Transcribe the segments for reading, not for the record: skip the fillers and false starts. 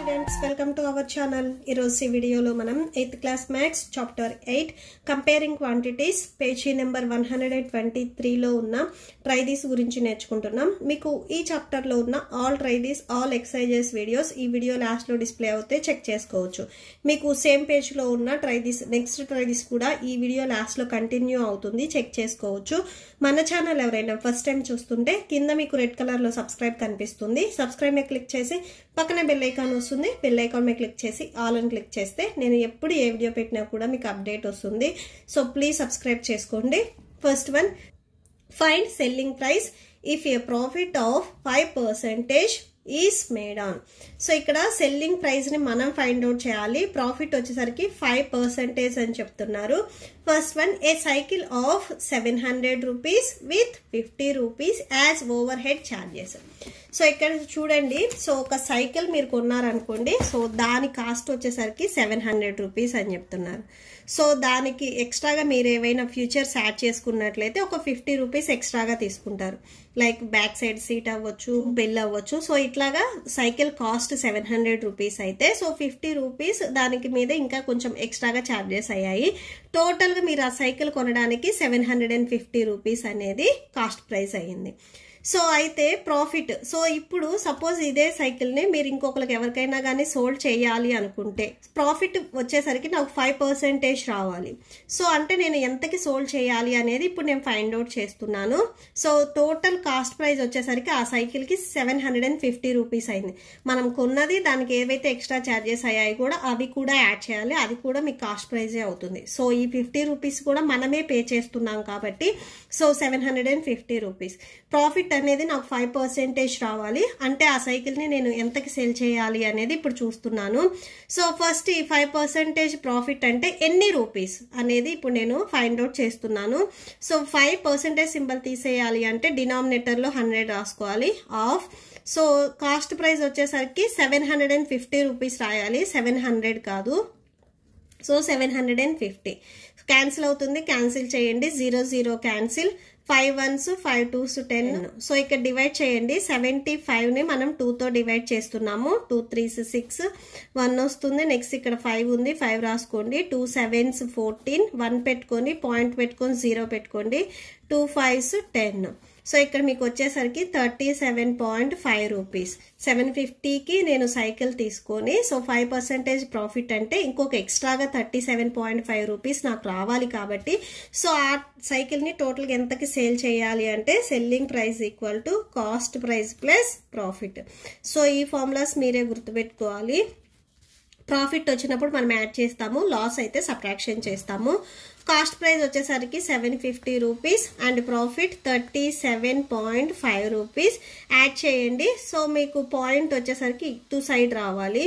students, welcome to our channel. ఈ రోజు వీడియోలో మనం 8th class maths chapter 8 comparing quantities page number 123 లో ఉన్న try this గురించి నేర్చుకుంటున్నాం. మీకు ఈ చాప్టర్ లో ఉన్న all try this all exercises videos ఈ వీడియో లాస్ట్ లో డిస్ప్లే అవుతే చెక్ చేసుకోవచ్చు. మీకు సేమ్ పేజ్ లో ఉన్న try this next try this కూడా ఈ వీడియో లాస్ట్ లో కంటిన్యూ అవుతుంది, చెక్ చేసుకోవచ్చు. మన ఛానల్ ఎవరైనా ఫస్ట్ టైం చూస్తుంటే కింద మీకు రెడ్ కలర్ లో సబ్స్క్రైబ్ కనిపిస్తుంది, సబ్స్క్రైబ్ మీద క్లిక్ చేసి పక్కనే బెల్ ఐకాన్ వస్తుంది, బెల్ ఐకాన్ మీద క్లిక్ చేసి ఆల్ అని క్లిక్ చేస్తే నేను ఎప్పుడు ఏ వీడియో పెట్టినా కూడా మీకు అప్డేట్ వస్తుంది. సో ప్లీజ్ సబ్స్క్రైబ్ చేసుకోండి. First one, find selling price if A profit of 5% is made on. So ఇక్కడ సెల్లింగ్ ప్రైస్ ని మనం ఫైండ్ అవుట్ చేయాలి. ప్రాఫిట్ వచ్చేసరికి 5% అని చెప్తున్నారు. First one, A cycle of 700 rupees with 50 rupees as over head charges. So ఇక్కడ చూడండి, so ఒక సైకిల్ మీరు కొన్నారనుకోండి, సో దాని కాస్ట్ వచ్చేసరికి 700 రూపీస్ అని చెప్తున్నారు. సో దానికి ఎక్స్ట్రాగా మీరు ఏవైనా ఫ్యూచర్స్ యాడ్ చేసుకున్నట్లయితే ఒక 50 రూపీస్ ఎక్స్ట్రాగా తీసుకుంటారు. లైక్ బ్యాక్ సైడ్ సీట్ అవ్వచ్చు, బెల్ అవ్వచ్చు. సో ఇట్లాగా సైకిల్ కాస్ట్ 700 రూపీస్ అయితే సో 50 రూపీస్ దానికి మీద ఇంకా కొంచెం ఎక్స్ట్రాగా ఛార్జెస్ అయ్యాయి. టోటల్ గా మీరు ఆ సైకిల్ కొనడానికి 750 రూపీస్ అనేది కాస్ట్ ప్రైస్ అయ్యింది. సో అయితే ప్రాఫిట్, సో ఇప్పుడు సపోజ్ ఇదే సైకిల్ ని మీరు ఇంకొకరికి ఎవరికైనా కానీ సోల్డ్ చేయాలి అనుకుంటే ప్రాఫిట్ వచ్చేసరికి నాకు 5% రావాలి. సో అంటే నేను ఎంతకి సోల్డ్ చేయాలి అనేది ఇప్పుడు నేను ఫైండ్ అవుట్ చేస్తున్నాను. సో టోటల్ కాస్ట్ ప్రైస్ వచ్చేసరికి ఆ సైకిల్ కి 750 రూపీస్ అయింది. మనం కొన్నది, దానికి ఏవైతే ఎక్స్ట్రా ఛార్జెస్ అయ్యాయి కూడా అవి కూడా యాడ్ చేయాలి, అది కూడా మీకు కాస్ట్ ప్రైజే అవుతుంది. సో ఈ 50 రూపీస్ కూడా మనమే పే చేస్తున్నాం కాబట్టి సో 750 రూపీస్ ప్రాఫిట్ అనేది నాకు 5% రావాలి. అంటే ఆ సైకిల్ ని నేను ఎంతకి సేల్ చేయాలి అనేది ఇప్పుడు చూస్తున్నాను. సో ఫస్ట్ ఈ 5% ప్రాఫిట్ అంటే ఎన్ని రూపీస్ అనేది ఇప్పుడు నేను ఫైండ్ అవుట్ చేస్తున్నాను. సో 5% సింబల్ తీసేయాలి అంటే డినామినేటర్ లో 100 రాసుకోవాలి ఆఫ్. సో కాస్ట్ ప్రైస్ వచ్చేసరికి 750 రూపీస్ రాయాలి, 700 కాదు. సో 750 క్యాన్సిల్ అవుతుంది, క్యాన్సిల్ చేయండి. 0 0 క్యాన్సిల్, 5 1s 5 2s 10. సో ఇక్కడ డివైడ్ చేయండి. 75 ని మనం 2 తో డివైడ్ చేస్తున్నాము. 2 3s 6, 1 వస్తుంది. నెక్స్ట్ ఇక్కడ 5 ఉంది, 5 రాసుకోండి. 2 7s 14, 1 పెట్టుకొని పాయింట్ పెట్టుకొని 0 పెట్టుకోండి. 2 5s 10. సో ఇక్కడ మీకు వచ్చేసరికి 37.5 రూపీస్. 750కి నేను సైకిల్ తీసుకొని సో 5% ప్రాఫిట్ అంటే ఇంకొక ఎక్స్ట్రాగా 37.5 రూపీస్ నాకు రావాలి కాబట్టి సో ఆ సైకిల్ ని టోటల్ గా ఎంతకి సేల్ చేయాలి అంటే selling price equal to cost price plus profit. So ఈ ఫార్ములాస్ మీరే గుర్తుపెట్టుకోవాలి. ప్రాఫిట్ వచ్చినప్పుడు మనం యాడ్ చేస్తాము, లాస్ అయితే సబ్ట్రాక్షన్ చేస్తాము. కాస్ట్ ప్రైస్ వచ్చేసరికి 750 rupees and profit 37.5 rupees add చేయండి. సో మీకు పాయింట్ వచ్చేసరికి ఇటు సైడ్ రావాలి.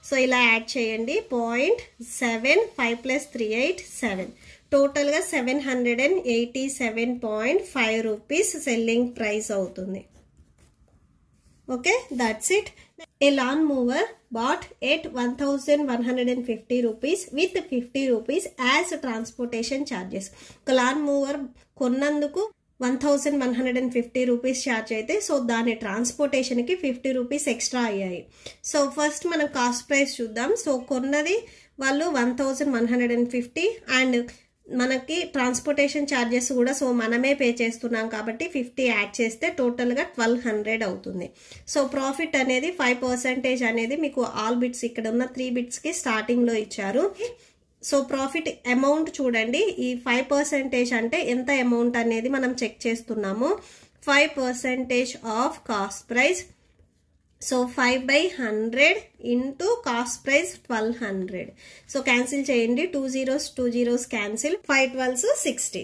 సో ఇలా యాడ్ చేయండి. 0.7 5 + 3 8 7 టోటల్ గా 787.5 రూపీస్ సెల్లింగ్ ప్రైస్ అవుతుంది. Okay, that's it. A lawn mower bought at 1150 rupees with 50 rupees as transportation charges. ఒక లాన్ మూవర్ కొన్నందుకు 1150 రూపీస్ ఛార్జ్ అయితే సో దాని ట్రాన్స్పోర్టేషన్ కి 50 రూపీస్ ఎక్స్ట్రా అయ్యాయి. సో ఫస్ట్ మనం కాస్ట్ ప్రైస్ చూద్దాం. సో కొన్నది వాళ్ళు 1150 అండ్ మనకి ట్రాన్స్పోర్టేషన్ ఛార్జెస్ కూడా సో మనమే పే చేస్తున్నాం కాబట్టి 50 యాడ్ చేస్తే టోటల్ గా 1200 అవుతుంది. సో ప్రాఫిట్ అనేది 5% అనేది మీకు ఆల్ బిట్స్ ఇక్కడ ఉన్న 3 బిట్స్ కి స్టార్టింగ్ లో ఇచ్చారు. సో ప్రాఫిట్ అమౌంట్ చూడండి, ఈ 5% అంటే ఎంత అమౌంట్ అనేది మనం చెక్ చేస్తున్నాము. 5% of cost price. So 5/100 into cost price 1200. So cancel చేయండి. 2 zeros 2 zeros cancel, 5 12s 60.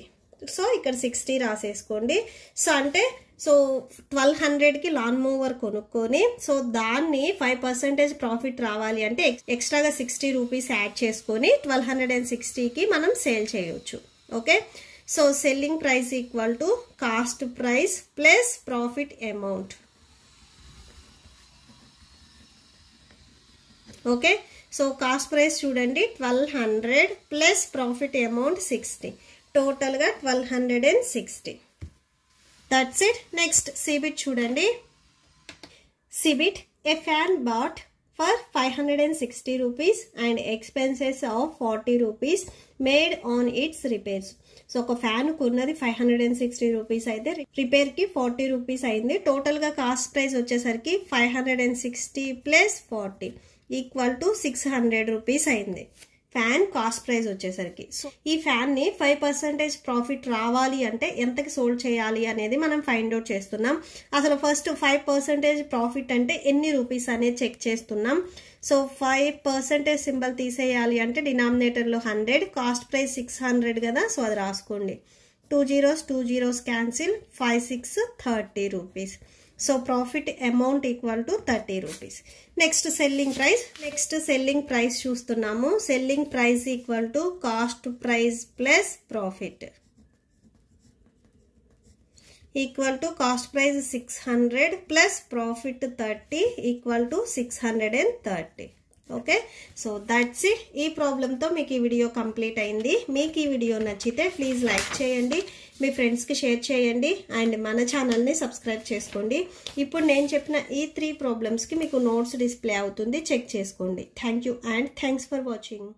So ఇక్కడ 60 రాసేసుకోండి. సో అంటే సో 1200కి లాన్ మూవర్ కొనుక్కొని సో దాన్ని 5% ప్రాఫిట్ రావాలి అంటే ఎక్స్ట్రాగా 60 రూపీస్ యాడ్ చేసుకొని 1260కి మనం సేల్ చేయొచ్చు. Okay, so selling price equal to cost price plus profit amount. Okay, so cost price చూడండి 1200 ప్లస్ ప్రాఫిట్ అమౌంట్ 60, టోటల్ గా 1260. That's it. నెక్స్ట్ సిబిట్ చూడండి. సిబిట్, ఏ fan bat for 560 rupees and expenses of 40 rupees made on its repairs. So ఒక fan కొన్నది 560 rupees అయితే repair కి 40 rupees అయింది. Total గా cost price వచ్చేసరికి 560 ప్లస్ 40 ఈక్వల్ టు 600 రూపీస్ అయింది ఫ్యాన్ కాస్ట్ ప్రైస్ వచ్చేసరికి. సో ఈ ఫ్యాన్ ని 5% ప్రాఫిట్ రావాలి అంటే ఎంతకి సోల్డ్ చేయాలి అనేది మనం ఫైండ్ అవుట్ చేస్తున్నాం. అసలు ఫస్ట్ 5% ప్రాఫిట్ అంటే ఎన్ని రూపీస్ అనేది చెక్ చేస్తున్నాం. సో 5% సింబల్ తీసేయాలి అంటే డినామినేటర్ లో 100, కాస్ట్ ప్రైస్ 600 కదా. సో అది రాసుకోండి. 2 zeros cancel, 5 6 30 rupees. So profit amount equal to 30 rupees. Next selling price చూస్తున్నాము. Selling price equal to cost price plus profit equal to cost price 600 plus profit 30 equal to 630. Okay, so that's it. ఈ ప్రాబ్లంతో మీకు ఈ video complete అయింది. మీకు ఈ video నచ్చితే please like చేయండి, మీ ఫ్రెండ్స్కి షేర్ చేయండి అండ్ మన ఛానల్ని సబ్స్క్రైబ్ చేసుకోండి. ఇప్పుడు నేను చెప్పిన ఈ 3 ప్రాబ్లమ్స్కి మీకు నోట్స్ డిస్ప్లే అవుతుంది, చెక్ చేసుకోండి. Thank you and thanks for watching.